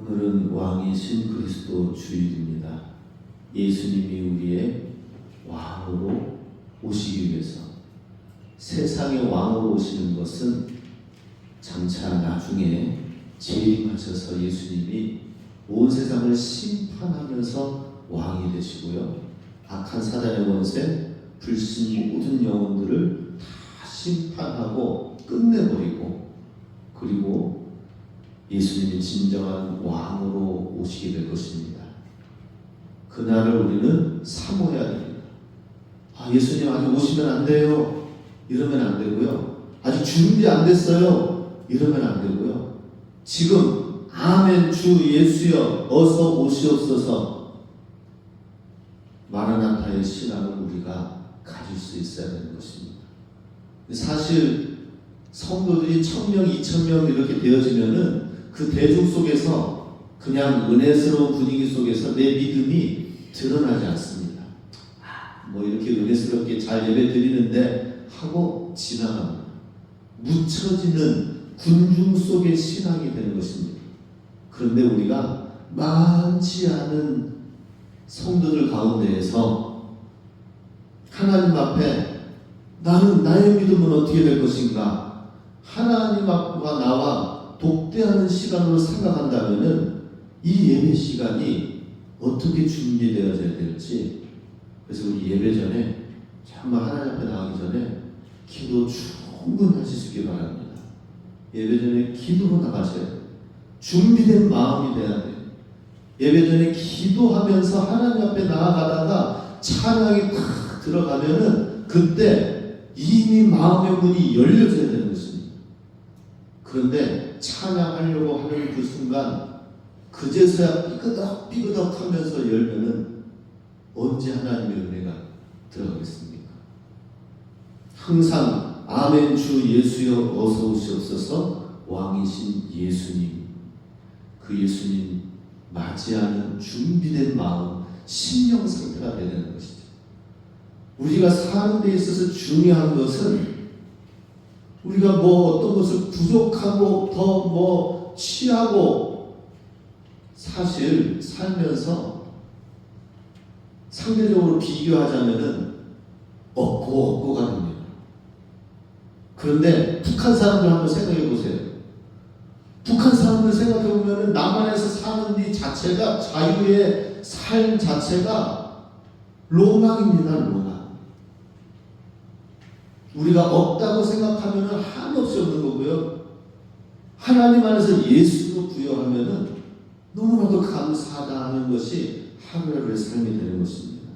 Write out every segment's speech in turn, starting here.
오늘은 왕이신 그리스도 주일입니다. 예수님이 우리의 왕으로 오시기 위해서 세상의 왕으로 오시는 것은 장차 나중에 재림하셔서 예수님이 온 세상을 심판하면서 왕이 되시고요. 악한 사단의 원세, 불신 모든 영혼들을 다 심판하고 끝내버리고, 그리고 예수님이 진정한 왕으로 오시게 될 것입니다. 그날을 우리는 사모해야 됩니다. 예수님 아직 오시면 안 돼요, 이러면 안 되고요. 아직 준비 안 됐어요, 이러면 안 되고요. 지금 아멘 주 예수여 어서 오시옵소서, 마라나타의 신앙을 우리가 가질 수 있어야 되는 것입니다. 사실 성도들이 1000명, 2000명 이렇게 되어지면은 그 대중 속에서 그냥 은혜스러운 분위기 속에서 내 믿음이 드러나지 않습니다. 뭐 이렇게 은혜스럽게 잘 예배 드리는데 하고 지나갑니다. 묻혀지는 군중 속의 신앙이 되는 것입니다. 그런데 우리가 많지 않은 성도들 가운데에서 하나님 앞에 나는 나의 믿음은 어떻게 될 것인가, 하나님 앞과 나와 독대하는 시간으로 생각한다면은 이 예배 시간이 어떻게 준비되어져야 될지, 그래서 우리 예배 전에 정말 하나님 앞에 나가기 전에 기도 충분히 하실 수 있기 바랍니다. 예배 전에 기도로 나가셔야 돼요. 준비된 마음이 돼야 돼요. 예배 전에 기도하면서 하나님 앞에 나아가다가 찬양이 탁 들어가면은 그때 이미 마음의 문이 열려져야 되는 것입니다. 그런데 찬양하려고 하는 그 순간 그제서야 삐그덕 하면서 열면은 언제 하나님의 은혜가 들어가겠습니까? 항상 아멘 주 예수여 어서 오시옵소서, 왕이신 예수님, 그 예수님 맞이하는 준비된 마음, 심령 상태가 되는 것이죠. 우리가 사는 데 있어서 중요한 것은 우리가 뭐 어떤 것을 부족하고 더 뭐 취하고, 사실 살면서 상대적으로 비교하자면은 없고 가는 거예요. 그런데 북한 사람들 한번 생각해 보세요. 북한 사람들 생각해 보면은 남한에서 사는 이 자체가, 자유의 삶 자체가 로망입니다. 로망. 우리가 없다고 생각하면은 한없이 없는 거고요. 하나님 안에서 예수로 부여하면은 너무나도 감사하다 하는 것이 하루하루의 삶이 되는 것입니다.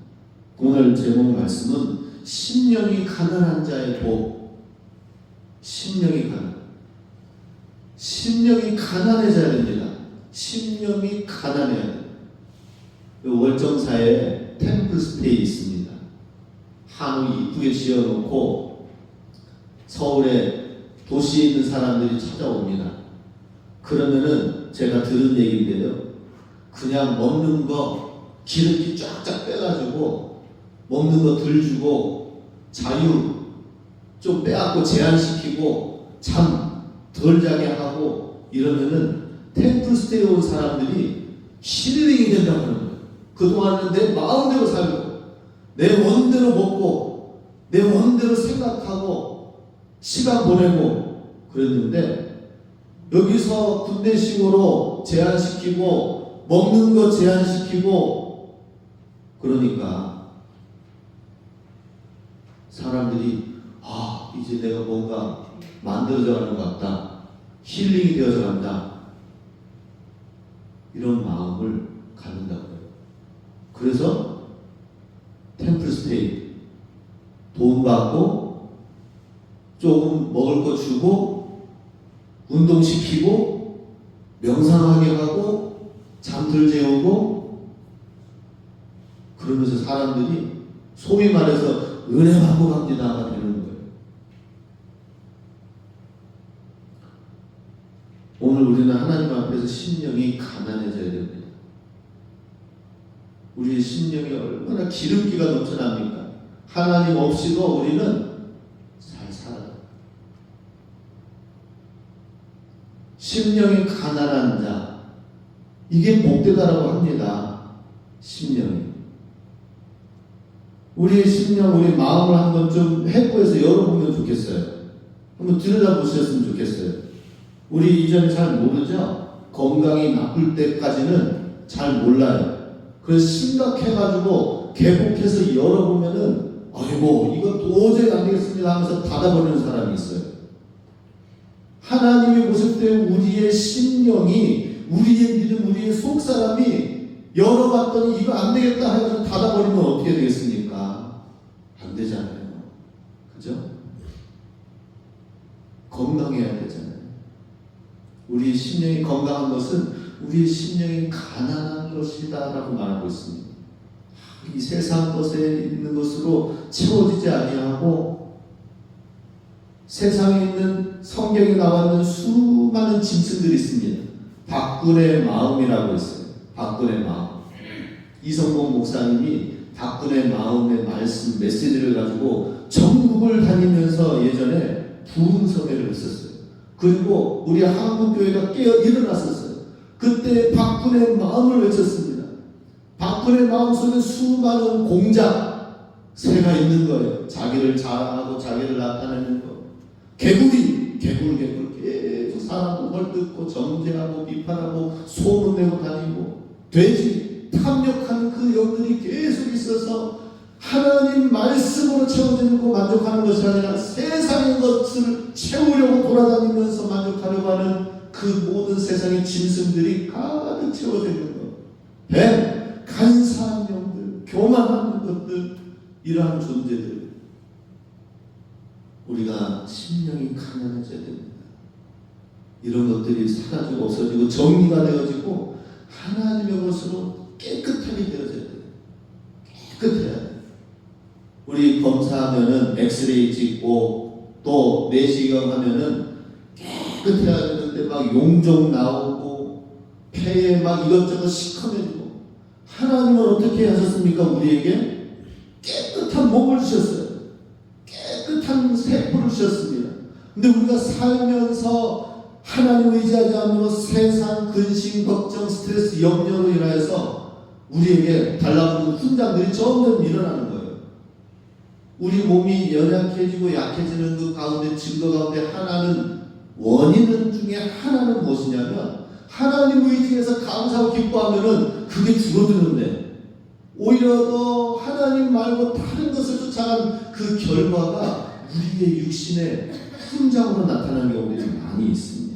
오늘 제목 말씀은 심령이 가난한 자의 복. 심령이 가난해져야 됩니다. 심령이 가난해야 돼요. 월정사에 템플스테이 있습니다. 한우 이쁘게 지어놓고 서울에 도시에 있는 사람들이 찾아옵니다. 그러면은 제가 들은 얘기인데요, 그냥 먹는 거 기름기 쫙쫙 빼가지고 먹는 거 덜 주고 자유 좀 빼갖고 제한시키고 잠 덜 자게 하고 이러면은 템플스테이 온 사람들이 힐링이 된다고 하는 거예요. 그동안은 내 마음대로 살고 내 원대로 먹고 내 원대로 생각하고 시간 보내고 그랬는데, 여기서 군대식으로 제한시키고 먹는 거 제한시키고 그러니까 사람들이 이제 내가 뭔가 만들어져 가는 것 같다, 힐링이 되어져 간다, 이런 마음을 갖는다고요. 그래서 템플스테이 돈 받고 조금 먹을 거 주고 운동시키고 명상하게 하고 잠들 재우고 그러면서 사람들이 소위 말해서 은혜 받고 갑니다가 되는 거예요. 오늘 우리는 하나님 앞에서 심령이 가난해져야 됩니다. 우리의 심령이 얼마나 기름기가 넘쳐납니까? 하나님 없이도 우리는 잘 살아요. 심령이 가난한 자, 이게 복되다라고 합니다. 심령이. 우리의 심령, 우리 마음을 한번 좀 해부해서 열어보면 좋겠어요. 한번 들여다보셨으면 좋겠어요. 우리 이전에 잘 모르죠? 건강이 나쁠 때까지는 잘 몰라요. 그래서 심각해가지고 개복해서 열어보면은 아이고 이거 도저히 안 되겠습니다 하면서 닫아버리는 사람이 있어요. 하나님이 보실 때 우리의 심령이, 우리의 믿음, 우리의 속사람이 열어봤더니 이거 안 되겠다 해서 닫아버리면 어떻게 되겠습니까? 안 되잖아요. 그죠? 건강해야 되잖아요. 우리 심령이 건강한 것은 우리 심령이 가난한 것이다 라고 말하고 있습니다. 이 세상 것에 있는 것으로 채워지지 아니하고 세상에 있는 성경에 나와 있는 수많은 짐승들이 있습니다. 박군의 마음이라고 있어요. 박군의 마음. 이성봉 목사님이 박군의 마음의 말씀 메시지를 가지고 전국을 다니면서 예전에 부흥서회를 했었어요. 그리고 우리 한국교회가 깨어 일어났었어요. 그때 박군의 마음을 외쳤습니다. 박군의 마음 속에 수많은 공작 새가 있는 거예요. 자기를 자랑하고 자기를 나타내는 거. 개구리 계속 사람을 헐뜯고 정죄하고 비판하고 소문내고 다니고 돼지 탐욕하는 그 영들이 계속 있어서 하나님 말씀으로 채워지는 거 만족하는 것이 아니라 세상의 것을 채우려고 돌아다니면서 만족하려고 하는 그 모든 세상의 짐승들이 가득 채워져 있는 것. 뱀, 간사한 영들, 교만하는 것들, 이러한 존재들. 우리가 심령이 가난해져야 됩니다. 이런 것들이 사라지고 없어지고 정리가 되어지고 하나님의 것으로 깨끗하게 되어져야 돼요. 깨끗해야 돼요. 우리 검사하면은 엑스레이 찍고 또 내시경 하면은 깨끗해야 되는데 막 용종 나오고 폐에 막 이것저것 시커매지고, 하나님은 어떻게 하셨습니까? 우리에게 깨끗한 몸을 주셨어요. 깨끗한 세포를 주셨습니다. 근데 우리가 살면서 하나님 의지하지 않으로 세상 근심, 걱정, 스트레스, 염려로 인하여서 우리에게 달라붙는 훈장들이 점점 일어나는 거예요. 우리 몸이 연약해지고 약해지는 그 가운데 증거 가운데 하나는, 원인은 중에 하나는 무엇이냐면 하나님 의지해서 감사하고 기뻐하면은 그게 줄어드는데, 오히려 더 하나님 말고 다른 것을 쫓아간 그 결과가 우리의 육신의 훈장으로 나타나는 경우들이 많이 있습니다.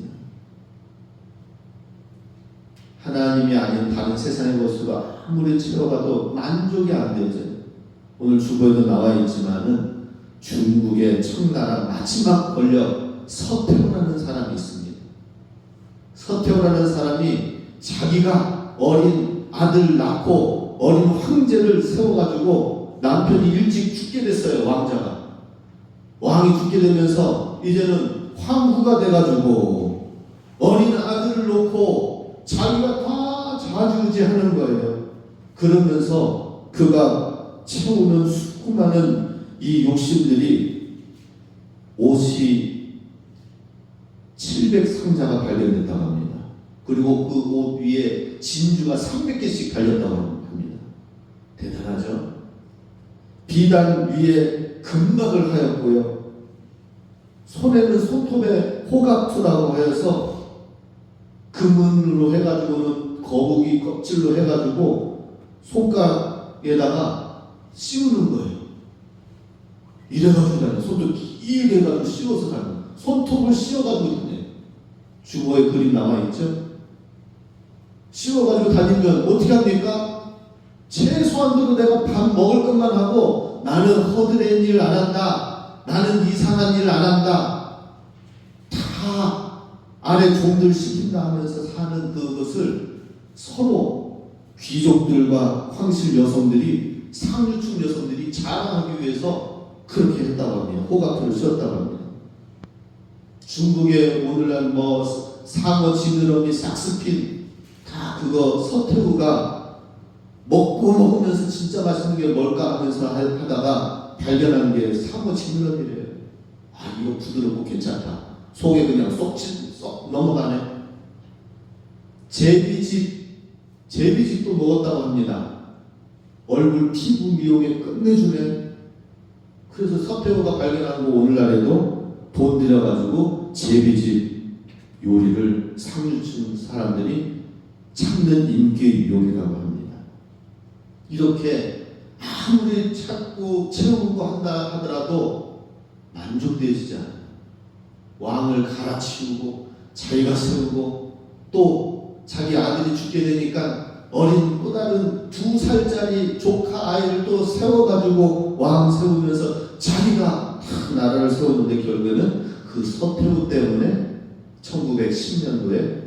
하나님이 아닌 다른 세상의 것으로 아무리 채워가도 만족이 안 되죠. 오늘 주보에도 나와 있지만은 중국의 청나라 마지막 권력 서태후라는 사람이 있습니다. 서태후라는 사람이 자기가 어린 아들 낳고 어린 황제를 세워가지고 남편이 일찍 죽게 됐어요. 왕자가. 왕이 죽게 되면서 이제는 황후가 돼가지고 어린 아들을 놓고 자기가 다 좌지우지하는 거예요. 그러면서 그가 채우는 수많은 이 욕심들이 옷이 700상자가 발견됐다고 합니다. 그리고 그 옷 위에 진주가 300개씩 달렸다고 합니다. 대단하죠? 비단 위에 금박을 하였고요. 손에는 손톱에 호갑투라고 하여서 금은으로 해가지고는 거북이 껍질로 해가지고 손가락에다가 씌우는 거예요. 이래가지고 다녀요. 손톱 길게 해가지고 씌워서 다녀요. 손톱을 씌워가지고 다녀요. 주보에 그림 나와있죠? 씌워가지고 다니면 어떻게 합니까? 최소한도로 내가 밥 먹을 것만 하고 나는 허드렛 일 안 한다, 나는 이상한 일 안 한다, 다 아래 종들 시킨다 하면서 사는 그것을 서로 귀족들과 황실 여성들이, 상류층 여성들이 자랑하기 위해서 그렇게 했다고 합니다. 호각토를 씌웠다고 합니다. 중국의 오늘날 뭐 상어, 지느러미, 싹스핀 다 그거 서태후가 먹고 먹으면서 진짜 맛있는 게 뭘까 하면서 하다가 발견한 게 상어 지느러미래요. 아, 이거 부드럽고 괜찮다. 속에 그냥 쏙 넘어가네. 제비집 제비집도 먹었다고 합니다. 얼굴 피부 미용에 끝내주네. 그래서 서태후가 발견한 거 오늘날에도 돈 들여가지고 제비집 요리를 상류층 사람들이 찾는 인기 요리라고 합니다. 이렇게 아무리 찾고 채우고 한다 하더라도 만족되지 않아요. 왕을 갈아치우고 자기가 세우고 또 자기 아들이 죽게 되니까 어린 또 다른 2살짜리 조카 아이를 또 세워가지고 왕 세우면서 자기가 다 나라를 세웠는데 결국에는 그 서태후 때문에 1910년도에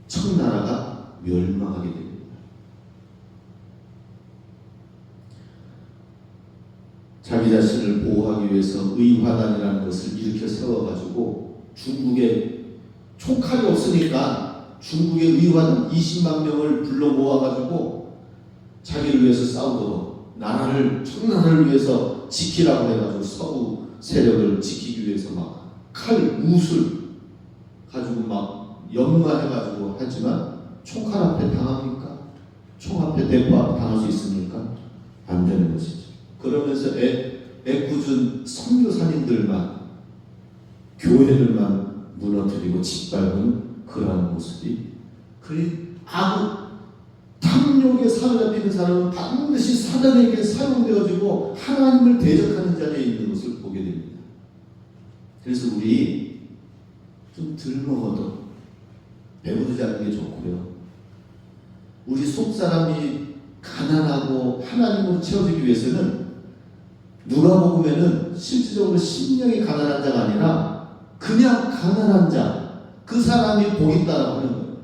청나라가 멸망하게 됩니다. 자기 자신을 보호하기 위해서 의화단이라는 것을 일으켜 세워가지고 중국에 총칼이 없으니까 중국의 의화단 20만 명을 불러 모아가지고 자기를 위해서 싸우도록 나라를 청나라를 위해서 지키라고 해가지고 서구 세력을 지키기 위해서 막 칼, 무술 가지고 막 연마해가지고 하지만 총칼 앞에 당합니까? 총 앞에 대포 앞에 당할 수 있습니까? 안 되는 것이죠. 그러면서 애꿎은 선교사님들만 교회들만 무너뜨리고 짓밟은 그러한 모습이 아무 탐욕에 사로잡히는 사람은 반드시 사단에게 사용되어지고 하나님을 대적하는 자리에 있는 것을 보게 됩니다. 그래서 우리 좀 덜 먹어도 배부르지 않는 게 좋고요. 우리 속사람이 가난하고 하나님으로 채워지기 위해서는 누가복음에는 실질적으로 심령이 가난한 자가 아니라 그냥 가난한 자, 그 사람이 복이 있다라고 하는 거예요.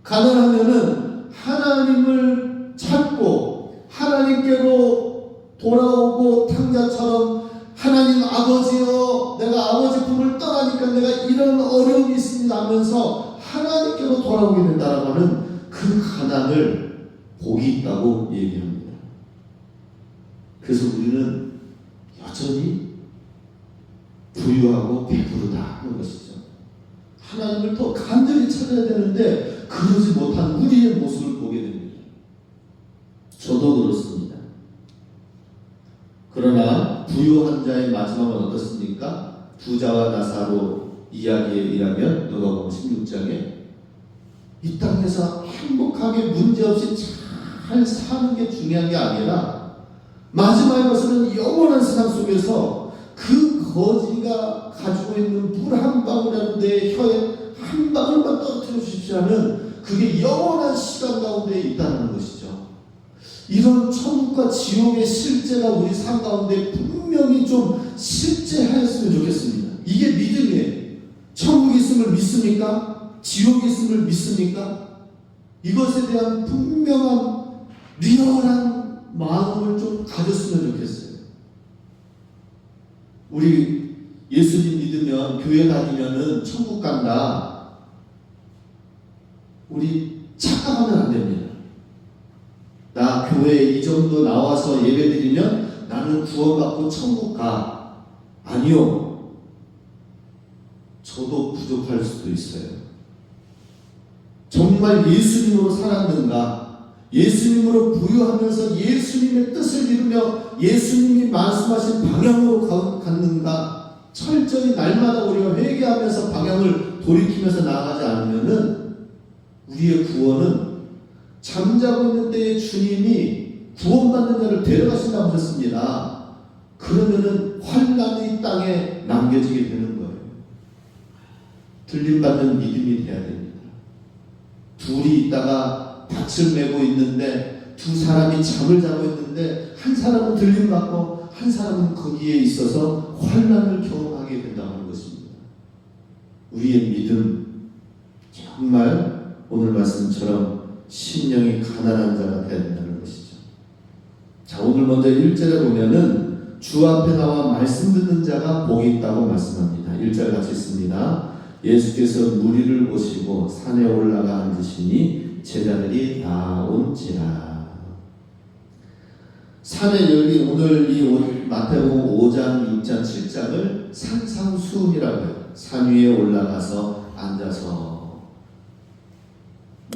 가난하면은 하나님을 찾고 하나님께로 돌아오고 탕자처럼 하나님 아버지여 내가 아버지 품을 떠나니까 내가 이런 어려움이 있습니다 하면서 하나님께로 돌아오게 된다라고 하는 그 가난을 복이 있다고 얘기합니다. 그래서 우리는 여전히 부유하고 배부르다 하는 것이죠. 하나님을 더 간절히 찾아야 되는데 그러지 못한 우리의 모습을 보게 됩니다. 저도 그렇습니다. 그러나 부유한 자의 마지막은 어떻습니까? 부자와 나사로 이야기에 의하면 누가복음 16장에 이 땅에서 행복하게 문제없이 잘 사는 게 중요한 게 아니라 마지막에 가서는 영원한 세상 속에서 그 거지가 가지고 있는 물 한 방울이라도 내 혀에 한 방울만 떨어뜨려 주십시오 하는 그게 영원한 시간 가운데 있다는 것이죠. 이런 천국과 지옥의 실제가 우리 삶 가운데 분명히 좀 실제하였으면 좋겠습니다. 이게 믿음이에요. 천국이 있음을 믿습니까? 지옥이 있음을 믿습니까? 이것에 대한 분명한 리얼한 마음을 좀 가졌으면 좋겠어요. 우리 예수님 믿으면 교회 다니면은 천국 간다. 우리 착각하면 안 됩니다. 나 교회에 이 정도 나와서 예배드리면 나는 구원받고 천국 가. 아니요. 저도 부족할 수도 있어요. 정말 예수님으로 살았는가? 예수님으로 부유하면서 예수님의 뜻을 이루며 예수님이 말씀하신 방향으로 갔는가? 철저히 날마다 우리가 회개하면서 방향을 돌이키면서 나아가지 않으면은 우리의 구원은 잠자고 있는 때에 주님이 구원받는 자를 데려가신다고 하셨습니다. 그러면은 환난이 땅에 남겨지게 되는 거예요. 들림받는 믿음이 돼야 됩니다. 둘이 있다가 밭을 메고 있는데 두 사람이 잠을 자고 있는데 한 사람은 들림받고 한 사람은 거기에 있어서 환난을 경험하게 된다는 것입니다. 우리의 믿음 정말 오늘 말씀처럼 심령이 가난한 자가 되어야 된다는 것이죠. 자, 오늘 먼저 1절에 보면은 주 앞에 나와 말씀 듣는 자가 복이 있다고 말씀합니다. 1절 같이 읽습니다. 예수께서 무리를 보시고 산에 올라가 앉으시니 제자들이 나온지라. 산에 열린 오늘 이 마태복음 5장, 6장, 7장을 산상수훈이라고 해요. 산 위에 올라가서 앉아서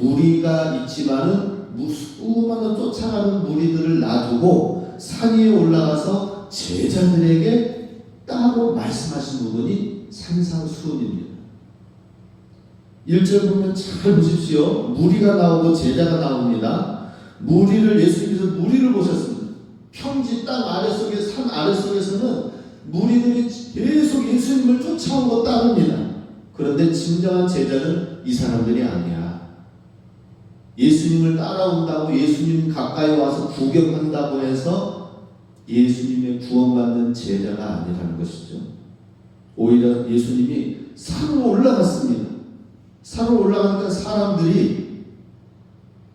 무리가 있지만은 수많은 쫓아가는 무리들을 놔두고 산 위에 올라가서 제자들에게 따로 말씀하신 부분이 산상수훈입니다. 1절 보면 잘 보십시오. 무리가 나오고 제자가 나옵니다. 예수님께서 무리를 보셨습니다. 평지 땅 아래속에, 산 아래속에서는 무리들이 계속 예수님을 쫓아오고 따릅니다. 그런데 진정한 제자는 이 사람들이 아니야. 예수님을 따라온다고, 예수님 가까이 와서 구경한다고 해서 예수님의 구원받는 제자가 아니라는 것이죠. 오히려 예수님이 산으로 올라갔습니다. 산으로 올라가니까 사람들이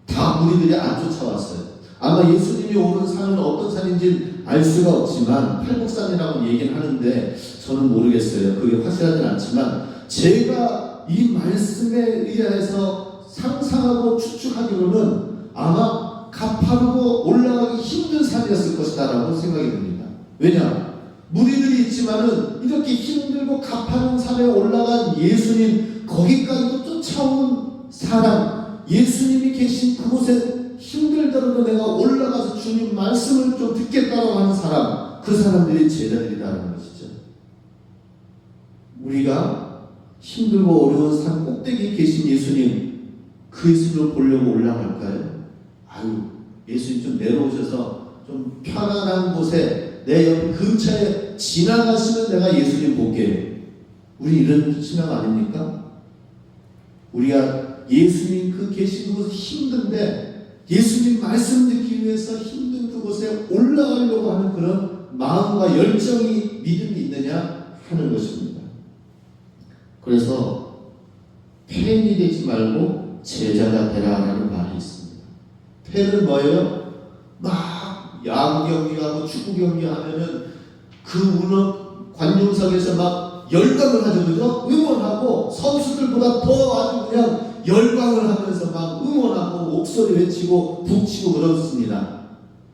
다 무리들이 안 쫓아왔어요. 아마 예수님이 오른 산은 어떤 산인지 알 수가 없지만 팔복산이라고 얘기는 하는데 저는 모르겠어요. 그게 확실하진 않지만 제가 이 말씀에 의해서 상상하고 추측하기로는 아마 가파르고 올라가기 힘든 산이었을 것이다라고 생각이 듭니다. 왜냐? 무리들이 있지만은 이렇게 힘들고 가파른 산에 올라간 예수님, 거기까지도 쫓아온 사람, 예수님이 계신 그곳에 힘들더라도 내가 올라가서 주님 말씀을 좀 듣겠다고 하는 사람, 그 사람들이 제자들이라는 것이죠. 우리가 힘들고 어려운 산 꼭대기에 계신 예수님, 그 예수님을 보려고 올라갈까요? 예수님 좀 내려오셔서 좀 편안한 곳에 내 옆 근처에 지나가시면 내가 예수님 볼게. 우리 이런 신앙 아닙니까? 우리가 예수님 그 계신 곳이 힘든데 예수님 말씀 듣기 위해서 힘든 그곳에 올라가려고 하는 그런 마음과 열정이, 믿음이 있느냐 하는 것입니다. 그래서 팬이 되지 말고 제자가 되라라는 말이 있습니다. 팬은 뭐예요? 막 야구 경기하고 축구 경기하면은 그 관중석에서 막 열광을 하죠. 그죠? 응원하고 선수들보다 더 아주 그냥 열광을 하면서 막 응원하고 목소리 외치고 북치고 그렇습니다.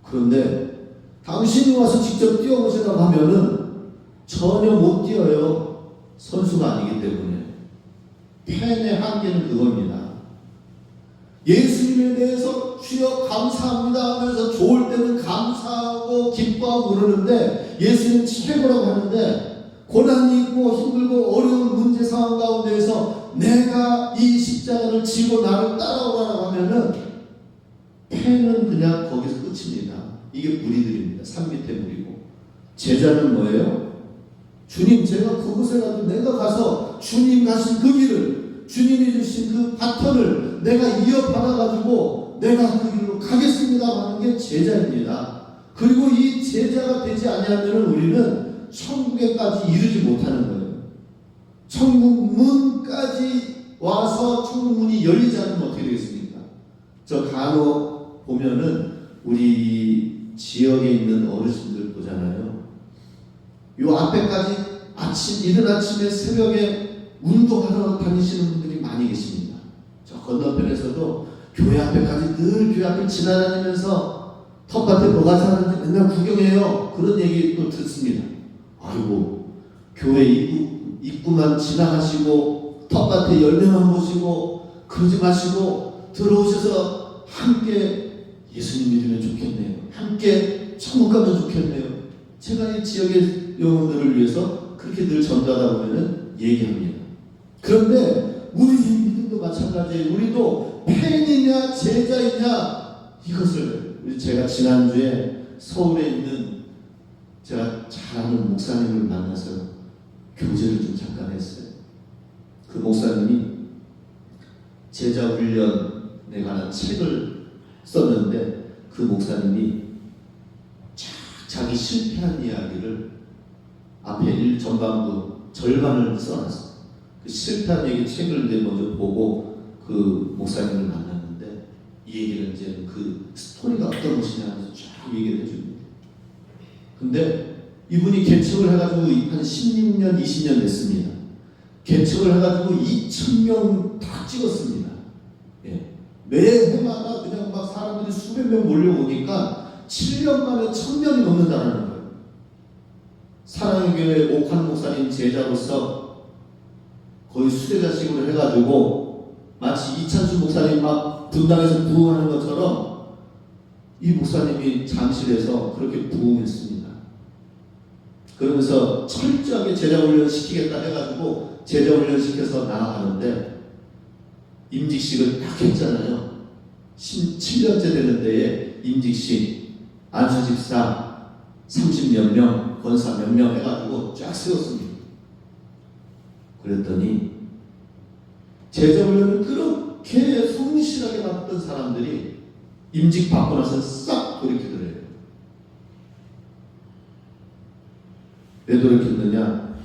그런데 당신이 와서 직접 뛰어보시라고 하면은 전혀 못 뛰어요. 선수가 아니기 때문에. 팬의 한계는 그겁니다. 예수님에 대해서 주여 감사합니다 하면서 좋을 때는 감사하고 기뻐하고 그러는데 예수님 최고라고 하는데 고난이 있고 힘들고 어려운 문제 상황 가운데에서 내가 이 십자가를 지고 나를 따라오라고 하면은 팬은 그냥 거기서 끝입니다. 이게 무리들입니다. 산 밑에 무리고. 제자는 뭐예요? 주님, 제가 그곳에 가도 내가 가서 주님 가신 그 길을, 주님이 주신 그 바톤을 내가 이어받아가지고 내가 그 길로 가겠습니다 하는 게 제자입니다. 그리고 이 제자가 되지 아니하면 우리는 천국에까지 이르지 못하는 거예요. 천국 문까지 와서 천국 문이 열리지 않으면 어떻게 되겠습니까? 저 간혹 보면은 우리 지역에 있는 어르신들 보잖아요. 요 앞에까지 이른 아침에 새벽에 운동하러 다니시는 분들이 많이 계십니다. 저 건너편에서도 교회 앞에까지 늘 교회 앞을 지나다니면서 텃밭에 뭐가 자라는지 맨날 구경해요. 그런 얘기 또 듣습니다. 아이고, 교회 입구만 지나가시고 텃밭에 열매만 보시고 그러지 마시고 들어오셔서 함께 예수님 믿으면 좋겠네요. 함께 천국 가면 좋겠네요. 제가 이 지역의 영혼들을 위해서 그렇게 늘 전도하다 보면은 얘기합니다. 그런데 우리 믿음도 마찬가지예요. 우리도 팬이냐 제자이냐 이것을 제가 지난주에 서울에 있는 제가 잘 아는 목사님을 만나서 교제를 좀 잠깐 했어요. 그 목사님이 제자 훈련에 관한 책을 썼는데 그 목사님이 자기 실패한 이야기를 앞에 전반부 절반을 써놨어요. 그 실패한 얘기 책을 이제 먼저 보고 그 목사님을 만났는데 이 얘기를 이제 그 스토리가 어떤 것이냐 하면서 쫙 얘기를 해줍니다. 근데 이분이 개척을 해가지고 한 16년, 20년 됐습니다. 개척을 해가지고 2,000명 다 찍었습니다. 예. 매해마다 그냥 막 사람들이 수백 명 몰려오니까 7년 만에 1,000명이 넘는다는 거예요. 사랑의 교회 옥한 목사님 제자로서 거의 수제자식으로 해가지고 마치 이찬수 목사님 막 분당에서 부흥하는 것처럼 이 목사님이 잠실에서 그렇게 부흥했습니다. 그러면서 철저하게 제자훈련 시키겠다 해가지고 제자훈련 시켜서 나아가는데 임직식을 딱 했잖아요. 7년째 되는 데에 임직식, 안수집사 30몇 명, 권사 몇 명 해가지고 쫙 세웠습니다. 그랬더니 제자훈련을 그렇게 성실하게 받던 사람들이 임직 받고 나서 싹 돌이키더래요. 왜 돌이켰느냐?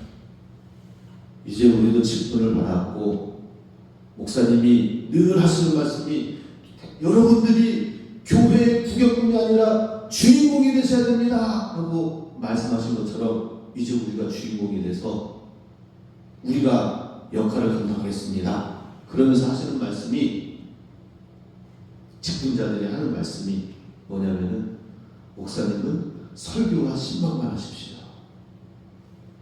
이제 우리도 직분을 받았고 목사님이 늘 하시는 말씀이 여러분들이 교회의 구경꾼이 아니라 주인공이 되셔야 됩니다 하고 말씀하신 것처럼 이제 우리가 주인공이 돼서 우리가 역할을 감당하겠습니다. 그러면서 하시는 말씀이, 직분자들이 하는 말씀이 뭐냐면은, 목사님은 설교와 신방만 하십시오.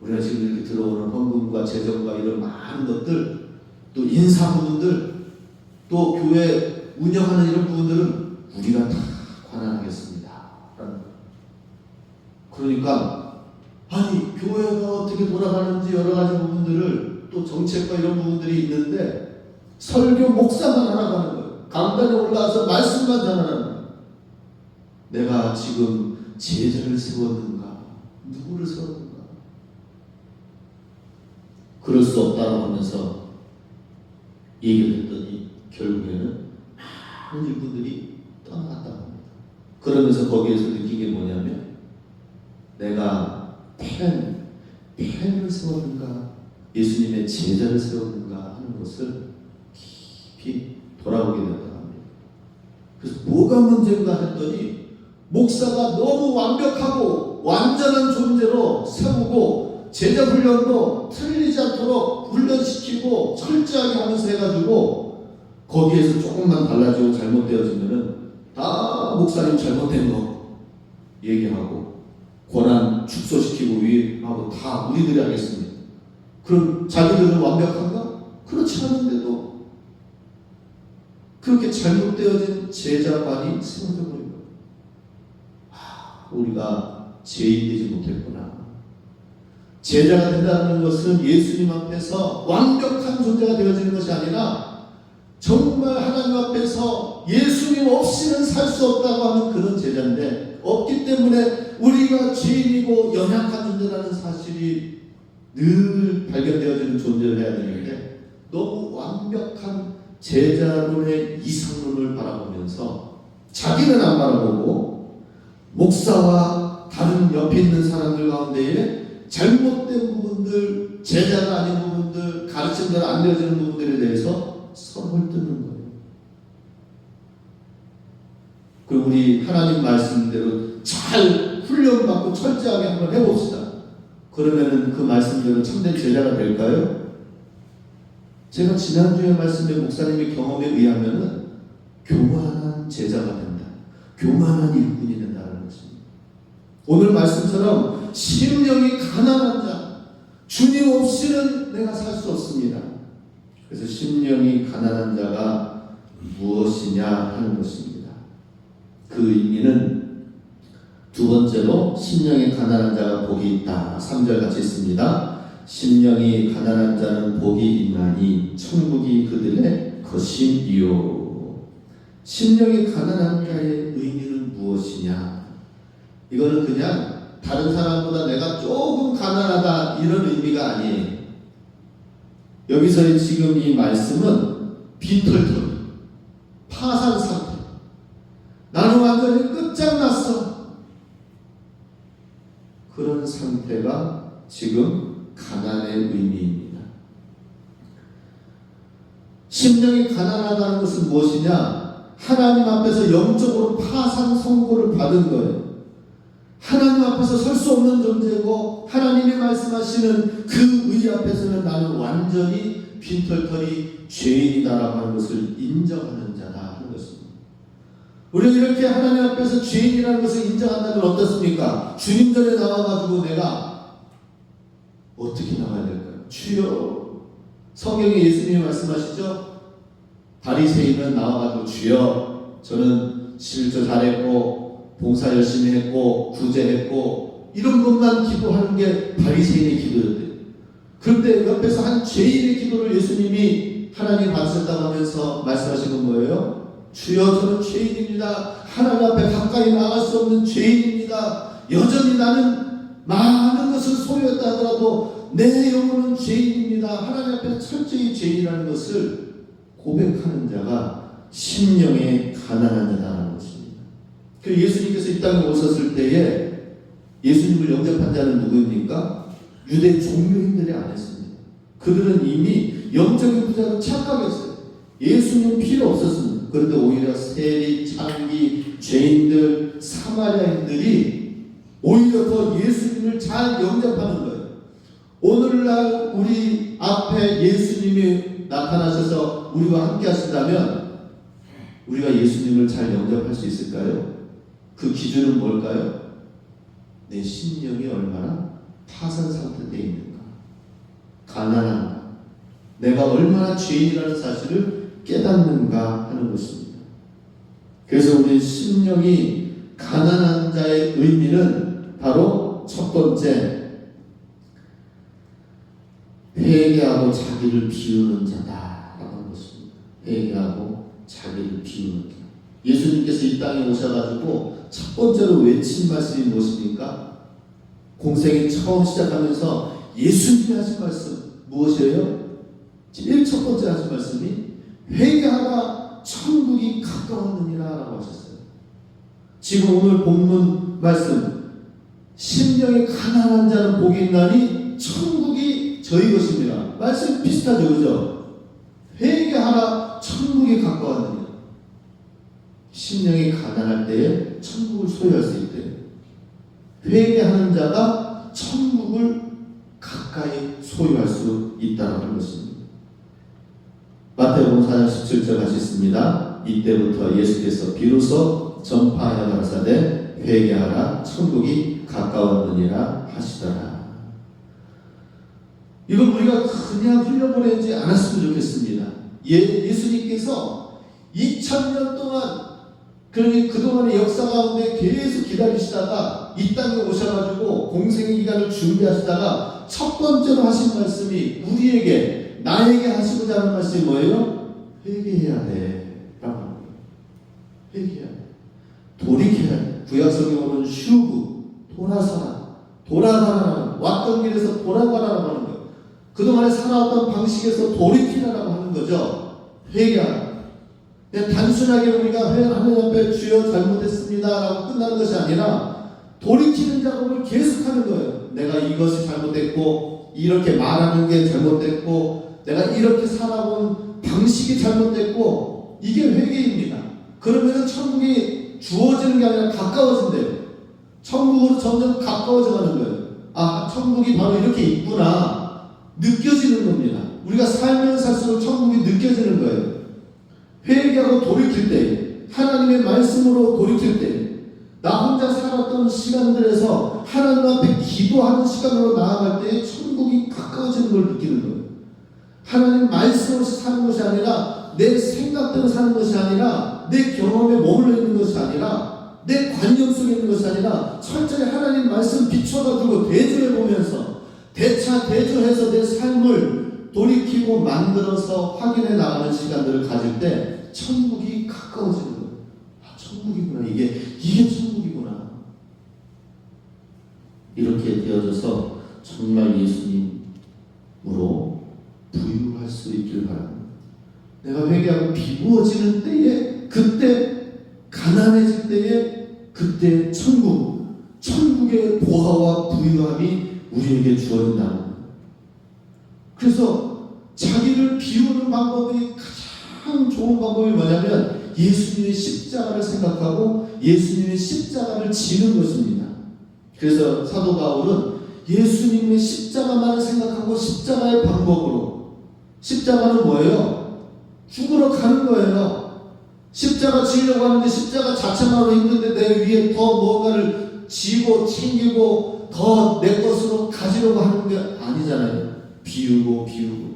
우리가 지금 이렇게 들어오는 헌금과 재정과 이런 많은 것들, 또 인사 부분들, 또 교회 운영하는 이런 부분들은 우리가 다 관할하겠습니다. 그러니까 아니 교회가 어떻게 돌아가는지 여러 가지 부분들을, 또 정책과 이런 부분들이 있는데 설교 목사만 하나 가는 거예요. 강단에 올라와서 말씀만 전하는 거예요. 내가 지금 제자를 세웠는가? 누구를 세웠는가? 그럴 수 없다고 하면서 얘기를 했더니 결국에는 많은 일꾼들이 떠나갔다고 합니다. 그러면서 거기에서 느낀 게 뭐냐면, 내가 팬을 세웠는가, 예수님의 제자를 세웠는가 하는 것을 깊이 돌아보게 됐다고 합니다. 그래서 뭐가 문제인가 했더니, 목사가 너무 완벽하고 완전한 존재로 세우고 제자 훈련도 틀리지 않도록 훈련시키고 철저하게 하면서 해가지고 거기에서 조금만 달라지고 잘못되어지면은 다 목사님 잘못된 거 얘기하고 권한 축소시키고 위하고 다 우리들이 하겠습니다. 그럼 자기들은 완벽한가? 그렇지 않은데도 그렇게 잘못되어진 제자관이 세워져 버린 거예요. 우리가 죄인되지 못했구나. 제자가 된다는 것은 예수님 앞에서 완벽한 존재가 되어지는 것이 아니라 정말 하나님 앞에서 예수님 없이는 살 수 없다고 하는 그런 제자인데, 없기 때문에 우리가 죄인이고 연약한 존재라는 사실이 늘 발견되어지는 존재를 해야 되는데, 너무 완벽한 제자론의 이상론을 바라보면서 자기는 안 바라보고 목사와 다른 옆에 있는 사람들 가운데에 잘못된 부분들, 제자가 아닌 부분들, 가르침대로 안 되어지는 부분들에 대해서 선을 뜨는 거예요. 그리고 우리 하나님 말씀대로 잘 훈련받고 철저하게 한번 해봅시다. 그러면은 그 말씀대로 참된 제자가 될까요? 제가 지난주에 말씀드린 목사님의 경험에 의하면은 교만한 제자가 된다. 교만한 일꾼이 된다는 것입니다. 오늘 말씀처럼 심령이 가난한 자, 주님 없이는 내가 살 수 없습니다. 그래서 심령이 가난한 자가 무엇이냐 하는 것입니다. 그 의미는 두 번째로 심령이 가난한 자가 복이 있다. 3절 같이 있습니다. 심령이 가난한 자는 복이 있나니 천국이 그들의 것임이요. 심령이 가난한 자의 의미는 무엇이냐? 이거는 그냥 다른 사람보다 내가 조금 가난하다 이런 의미가 아니에요. 여기서 지금 이 말씀은 빈털터리, 파산 상태. 나는 완전히 끝장났어. 그런 상태가 지금 가난의 의미입니다. 심령이 가난하다는 것은 무엇이냐? 하나님 앞에서 영적으로 파산 선고를 받은 거예요. 하나님 앞에서 설 수 없는 존재고 하나님이 말씀하시는 그 의 앞에서는 나는 완전히 빈털터리 죄인이다라고 하는 것을 인정하는 자다 하는 것입니다. 우리는 이렇게 하나님 앞에서 죄인이라는 것을 인정한다면 어떻습니까? 주님 전에 나와가지고 내가 어떻게 나와야 될까요? 주여, 성경에 예수님이 말씀하시죠? 바리새인은 나와가지고 주여 저는 실조 잘했고 봉사 열심히 했고 구제했고 이런 것만 기도하는 게 바리새인의 기도였대요. 그런데 옆에서 한 죄인의 기도를 예수님이 하나님 받으셨다고 하면서 말씀하신 건 뭐예요? 주여 저는 죄인입니다. 하나님 앞에 가까이 나갈 수 없는 죄인입니다. 여전히 나는 많은 것을 소유했다 하더라도 내 영혼은 죄인입니다. 하나님 앞에 철저히 죄인이라는 것을 고백하는 자가 심령에 가난한 자라는 것입니다. 그 예수님께서 이 땅에 오셨을 때에 예수님을 영접한 자는 누구입니까? 유대 종교인들이 아니었습니다. 그들은 이미 영적인 부자로 착각했어요. 예수님 필요 없었습니다. 그런데 오히려 세리, 창기, 죄인들, 사마리아인들이 오히려 더 예수님을 잘 영접하는 거예요. 오늘날 우리 앞에 예수님이 나타나셔서 우리와 함께 하신다면 우리가 예수님을 잘 영접할 수 있을까요? 그 기준은 뭘까요? 내 심령이 얼마나 파산 상태에 있는가, 가난한가, 내가 얼마나 죄인이라는 사실을 깨닫는가 하는 것입니다. 그래서 우리 심령이 가난한 자의 의미는 바로 첫 번째, 회개하고 자기를 비우는 자다라는 것입니다. 회개하고 자기를 비우는 자. 예수님께서 이 땅에 오셔가지고 첫 번째로 외친 말씀이 무엇입니까? 공생이 처음 시작하면서 예수님이 하신 말씀 무엇이에요? 제일 첫 번째 하신 말씀이 회개하라 천국이 가까웠느니라 라고 하셨어요. 지금 오늘 본문 말씀, 심령이 가난한 자는 복이 있나니 천국이 저희 것입니다. 말씀 비슷하죠, 그죠? 회개하라 천국이 가까웠느니라. 심령이 가난할 때에 천국을 소유할 수 있대요. 회개하는 자가 천국을 가까이 소유할 수 있다는 것입니다. 마태복음 4장 17절 같이 있습니다. 이때부터 예수께서 비로소 전파하여 가라사대 회개하라 천국이 가까웠느니라 하시더라. 이건 우리가 그냥 흘려보내지 않았으면 좋겠습니다. 예수님께서 2000년 동안 그동안의 역사 가운데 계속 기다리시다가 이 땅에 오셔가지고 공생의 기간을 준비하시다가 첫 번째로 하신 말씀이 우리에게, 나에게 하시고자 하는 말씀이 뭐예요? 회개해야 돼 라고 합니다. 회개해야 돼. 돌이켜야 돼. 구약성경으로는 슈브, 돌아가라, 왔던 길에서 돌아가라라고 하는 거예요. 그동안에 살아왔던 방식에서 돌이키라라고 하는 거죠. 회개하라. 그냥 단순하게 우리가 하나님 앞에 주여 잘못했습니다 라고 끝나는 것이 아니라 돌이키는 작업을 계속하는 거예요. 내가 이것이 잘못됐고, 이렇게 말하는 게 잘못됐고, 내가 이렇게 살아온 방식이 잘못됐고, 이게 회개입니다. 그러면 천국이 주어지는 게 아니라 가까워진대요. 천국으로 점점 가까워져 가는 거예요. 아, 천국이 바로 이렇게 있구나 느껴지는 겁니다. 우리가 살면 살수록 천국이 느껴지는 거예요. 회개하고 돌이킬 때, 하나님의 말씀으로 돌이킬 때, 나 혼자 살았던 시간들에서 하나님 앞에 기도하는 시간으로 나아갈 때 천국이 가까워지는 걸 느끼는 거예요. 하나님 말씀으로 사는 것이 아니라, 내 생각대로 사는 것이 아니라, 내 경험에 머물러 있는 것이 아니라, 내 관념 속에 있는 것이 아니라 철저히 하나님 말씀 비춰가지고 대조해보면서 대조해서 내 삶을 돌이키고 만들어서 확인해 나가는 시간들을 가질 때 천국이 가까워지는 거예요. 아, 천국이구나. 이게 천국이구나. 이렇게 되어져서 정말 예수님으로 부유할 수 있길 바랍니다. 내가 회개하고 비부어지는 때에, 그때 가난해질 때에, 그때 천국의 보화와 부유함이 우리에게 주어진다는 거예요. 그래서 자기를 비우는 방법이 가장 좋은 방법이 뭐냐면 예수님의 십자가를 생각하고 예수님의 십자가를 지는 것입니다. 그래서 사도 바울은 예수님의 십자가만을 생각하고 십자가의 방법으로, 십자가는 뭐예요? 죽으러 가는 거예요. 십자가 지려고 하는데 십자가 자체만으로 힘든데 내 위에 더 뭔가를 지고 챙기고 더 내 것으로 가지려고 하는 게 아니잖아요. 비우고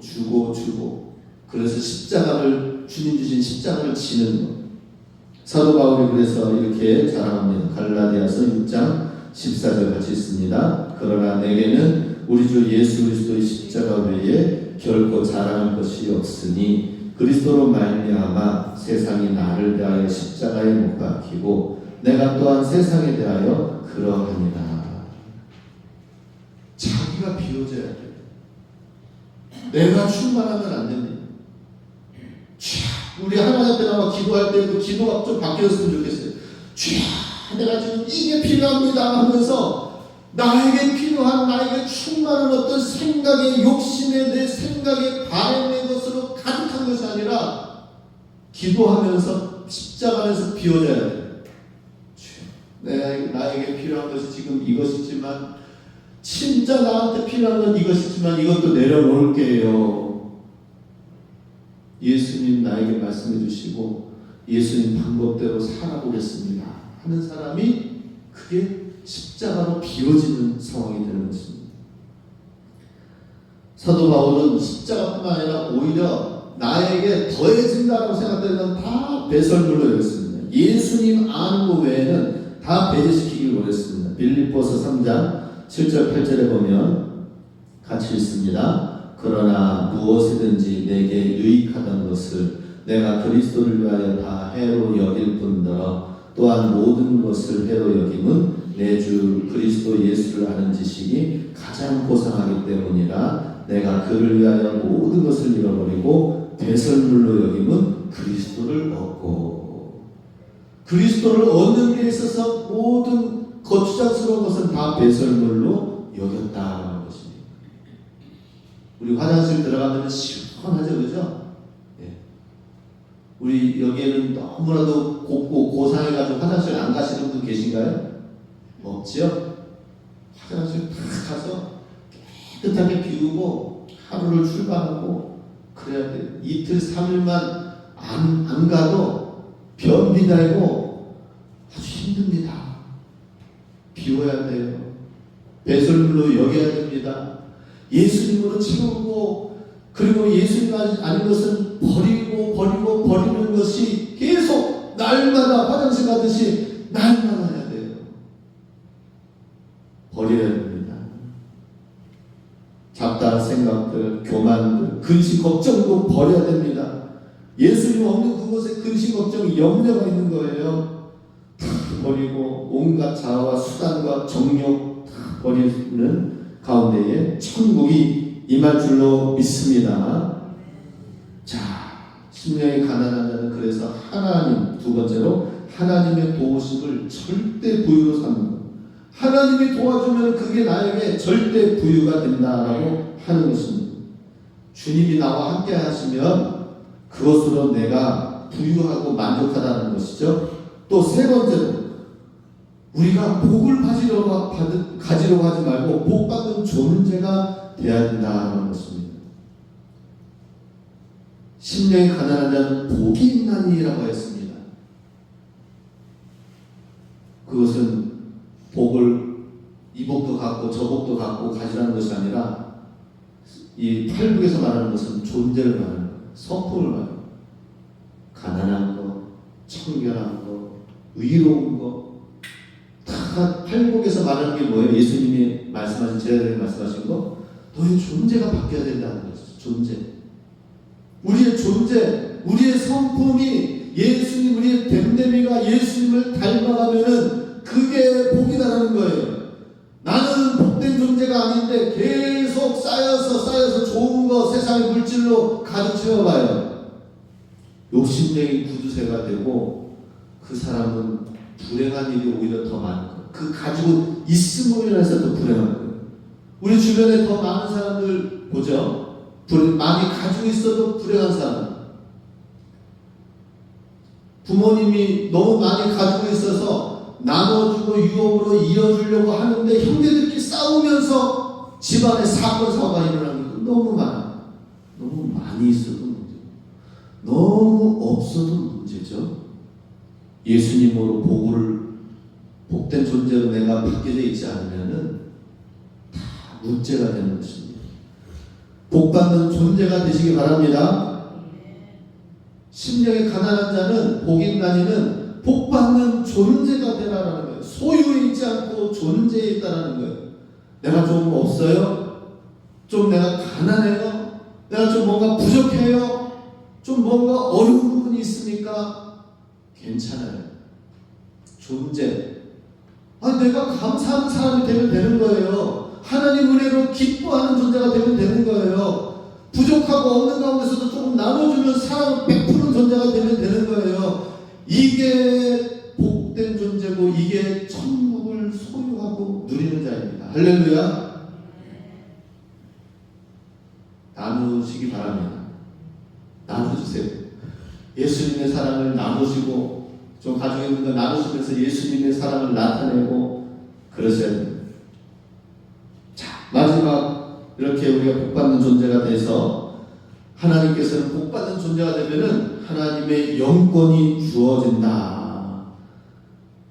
주고. 그래서 십자가를 주님 주신 십자가를 지는 것. 사도 바울이 그래서 이렇게 자랑합니다. 갈라디아서 6장 14절 같이 있습니다. 그러나 내게는 우리 주 예수 그리스도의 십자가 외에 결코 자랑할 것이 없으니 그리스도로 말미암아 세상이 나를 대하여 십자가에 못 박히고 내가 또한 세상에 대하여 그러하니라. 자기가 비워져야 돼. 내가 충만하면 안 됩니다. 우리 하나님 앞에 나와 기도할 때도 기도가 좀 바뀌었으면 좋겠어요. 주야, 내가 지금 이게 필요합니다 하면서 나에게 필요한, 나에게 충만한 어떤 생각의 욕심에, 내 생각의 바램의 것으로 가득한 것이 아니라 기도하면서 십자가 안에서 비워져야 돼요. 나에게 필요한 것이 지금 이것이지만, 진짜 나한테 필요한 건 이것이지만 이것도 내려놓을게요. 예수님 나에게 말씀해 주시고 예수님 방법대로 살아보겠습니다 하는 사람이 그게 십자가로 비워지는 상황이 되는 것입니다. 사도 바울은 십자가뿐만 아니라 오히려 나에게 더해진다고 생각되는 건 다 배설물로 여겼습니다. 예수님 아는 것 외에는 다 배제시키길 원했습니다. 빌립보서 3장 7절 8절에 보면 같이 읽습니다. 그러나 무엇이든지 내게 유익하던 것을 내가 그리스도를 위하여 다 해로 여길 뿐더러 또한 모든 것을 해로 여김은 내 주 그리스도 예수를 아는 지식이 가장 고상하기 때문이라. 내가 그를 위하여 모든 것을 잃어버리고 배설물로 여김은 그리스도를 얻고. 그리스도를 얻는 데 있어서 모든 거추장스러운 것은 다 배설물로 여겼다라는 것입니다. 우리 화장실 들어가면 시원하죠, 그죠? 예. 우리 여기에는 너무나도 곱고 고상해가지고 화장실 안 가시는 분 계신가요? 없죠? 화장실 탁 가서 깨끗하게 비우고 하루를 출발하고 그래야 돼요. 이틀, 3일만 안 가도 변비 달고 아주 힘듭니다. 비워야 돼요. 배설물로 여겨야 됩니다. 예수님으로 채우고, 그리고 예수님 아닌 것은 버리는 것이 계속 날마다 화장실 가듯이 날마다 해야 돼요. 버려야 됩니다. 잡다한 생각들, 교만들, 근심, 걱정도 버려야 됩니다. 예수님 없는 그곳에 근심, 걱정, 염려가 있는 거예요. 다 버리고 온갖 자아와 수단과 정욕 다 버리는 가운데에 천국이 임할 줄로 믿습니다. 자, 심령이 가난한 자는 그래서 하나님, 두 번째로 하나님의 도우심을 절대 부유로 삼는 것. 하나님이 도와주면 그게 나에게 절대 부유가 된다라고 하는 것입니다. 주님이 나와 함께 하시면 그것으로 내가 부유하고 만족하다는 것이죠. 또 세 번째로 우리가 복을 가지려고 하지 말고 복 받는 존재가 되어야 된다는 것입니다. 심령이 가난한 자는 복이 있나니라고 했습니다. 그것은 복을 이 복도 갖고 저 복도 갖고 가지라는 것이 아니라 이 팔복에서 말하는 것은 존재를 말하는 거예요. 성품을 말하는 거예요. 가난한 거, 청결한 거, 의로운 거, 다 팔복에서 말하는 게 뭐예요? 예수님이 말씀하신, 제자들이 말씀하신 거, 너의 존재가 바뀌어야 된다는 것이죠. 존재. 우리의 존재, 우리의 성품이 예수님, 우리의 됨됨이가 예수님을 닮아가면은 그게 복이다라는 거예요. 나는 복된 존재가 아닌데 계속 쌓여서 좋은 거 세상의 물질로 가득 채워봐요. 욕심쟁이 구두쇠가 되고 그 사람은 불행한 일이 오히려 더 많은 거예요. 그 가지고 있음으로 인해서 더 불행한 거예요. 우리 주변에 더 많은 사람들 보죠. 많이 가지고 있어도 불행한 사람. 부모님이 너무 많이 가지고 있어서 나눠주고 유업으로 이어주려고 하는데 형제들끼리 싸우면서 집안에 사건 사고가 일어나는 게 너무 많아. 너무 많이 있어도 문제, 너무 없어도 문제죠. 예수님으로 복된 존재로 내가 바뀌어져 있지 않으면은 다 문제가 되는 것입니다. 복받는 존재가 되시기 바랍니다. 심령이 가난한 자는 복인간이는 복받는 존재가 되라라는 거예요. 소유에 있지 않고 존재에 있다라는 거예요. 내가 좀 없어요? 좀 내가 가난해요? 내가 좀 뭔가 부족해요? 좀 뭔가 어려운 부분이 있습니까? 괜찮아요. 존재. 내가 감사하는 사람이 되면 되는 거예요. 하나님 은혜로 기뻐하는 존재가 되면 되는 거예요. 부족하고 없는 가운데서도 조금 나눠주는 사랑을 베푸는 존재가 되면 되는 거예요. 이게 복된 존재고 이게 천국을 소유하고 누리는 자입니다. 할렐루야. 나누시기 바랍니다. 나눠주세요. 예수님의 사랑을 나누시고 좀 가지고 있는 거 나누시면서 예수님의 사랑을 나타내고 그러셔야 됩니다. 자, 마지막 이렇게 우리가 복받는 존재가 돼서 하나님께서는 복받는 존재가 되면은 하나님의 영권이 주어진다.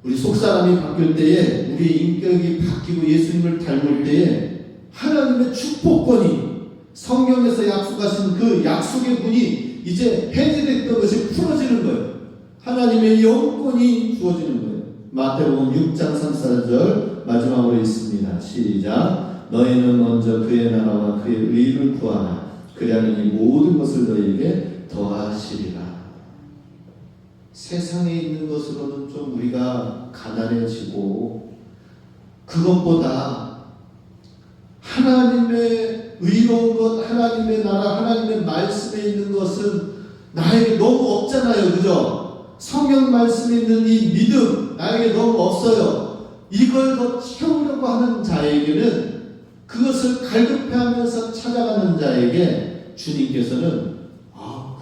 우리 속사람이 바뀔 때에 우리의 인격이 바뀌고 예수님을 닮을 때에 하나님의 축복권이 성경에서 약속하신 그 약속의 문이 이제 해제됐던 것이 풀어지는 거예요. 하나님의 영권이 주어지는 거예요. 마태복음 6장 34절 마지막으로 있습니다. 시작. 너희는 먼저 그의 나라와 그의 의를 구하라. 그리하면 이 모든 것을 너희에게 더하시리라. 세상에 있는 것으로는 좀 우리가 가난해지고 그것보다 하나님의 의로운 것, 하나님의 나라, 하나님의 말씀에 있는 것은 나에게 너무 없잖아요. 그죠? 성경 말씀에 있는 이 믿음 나에게 너무 없어요. 이걸 더 채우려고 하는 자에게는 그것을 갈급해하면서 찾아가는 자에게 주님께서는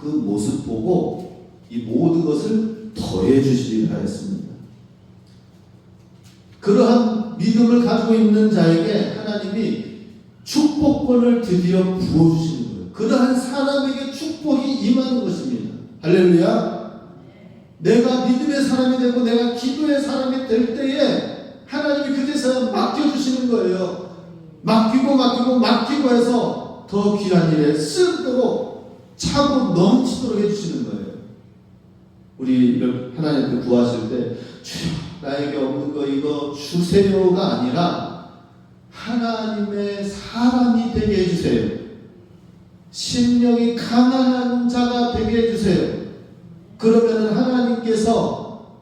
그 모습 보고 이 모든 것을 더해 주시리라 했습니다. 그러한 믿음을 가지고 있는 자에게 하나님이 축복권을 드디어 부어주시는 거예요. 그러한 사람에게 축복이 임하는 것입니다. 할렐루야. 내가 믿음의 사람이 되고 내가 기도의 사람이 될 때에 하나님이 그제서야 맡겨주시는 거예요. 맡기고 해서 더 귀한 일에 쓰도록 차고 넘치도록 해주시는 거예요. 우리 하나님 앞에 구하실 때 주여 나에게 없는 거 이거 주세요가 아니라 하나님의 사람이 되게 해주세요. 심령이 가난한 자가 되게 해주세요. 그러면 하나님께서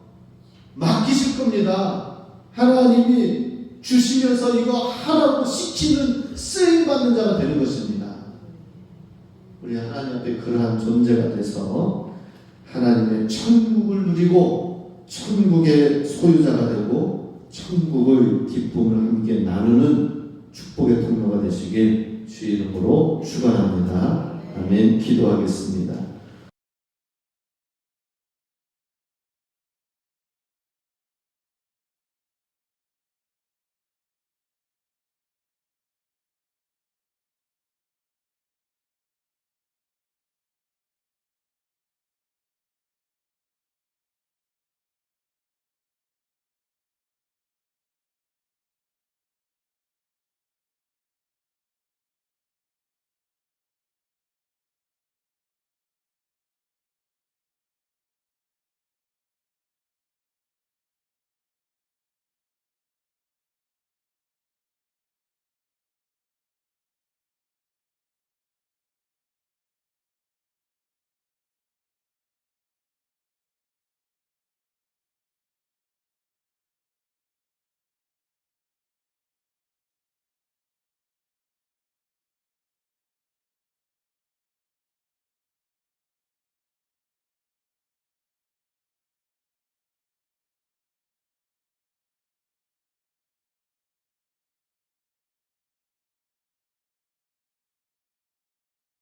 맡기실 겁니다. 하나님이 주시면서 이거 하라고 시키는 쓰임받는 자가 되는 것입니다. 우리 하나님 앞에 그러한 존재가 돼서 하나님의 천국을 누리고 천국의 소유자가 되고 천국의 기쁨을 함께 나누는 축복의 통로가 되시길 주의 이름으로 축원합니다. 아멘. 기도하겠습니다.